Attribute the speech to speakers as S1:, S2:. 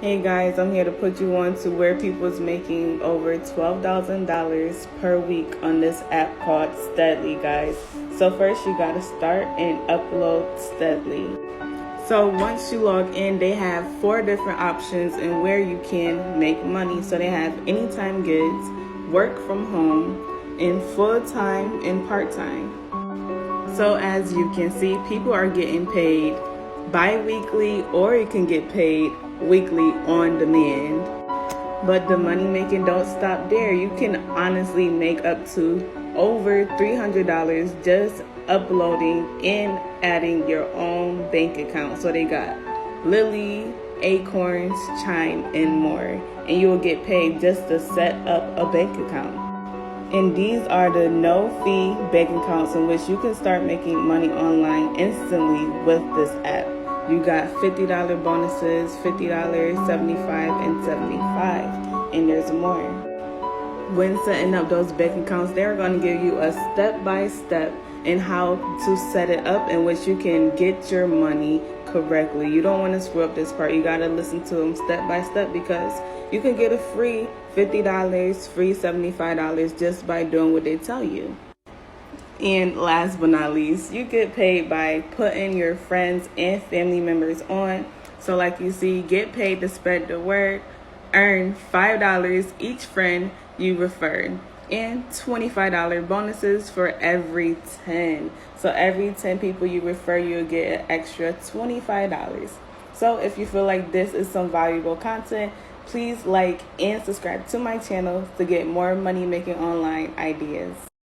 S1: Hey guys, I'm here to put you on to where people's making over $12,000 per week on this app called Steadily, guys. So first you gotta start and upload Steadily. So once you log in, they have 4 different options and where you can make money. So they have anytime gigs, work from home, and full-time and part-time. So as you can see, people are getting paid bi-weekly, or you can get paid weekly on demand. But the money making don't stop there. You can honestly make up to over $300 just uploading and adding your own bank account. So they got Lily, Acorns, Chime, and more. And you will get paid just to set up a bank account. And these are the no-fee bank accounts in which you can start making money online instantly with this app. You got $50 bonuses, $50, $75, and $75, and there's more. When setting up those bank accounts, they're going to give you a step-by-step in how to set it up in which you can get your money correctly. You don't want to screw up this part. You got to listen to them step by step, because you can get a free $50, free $75 just by doing what they tell you. And last but not least, you get paid by putting your friends and family members on. So like you see, get paid to spread the word, earn $5 each friend you refer, and $25 bonuses for every 10. So every 10 people you refer, you'll get an extra $25. So if you feel like this is some valuable content, please like and subscribe to my channel to get more money making online ideas.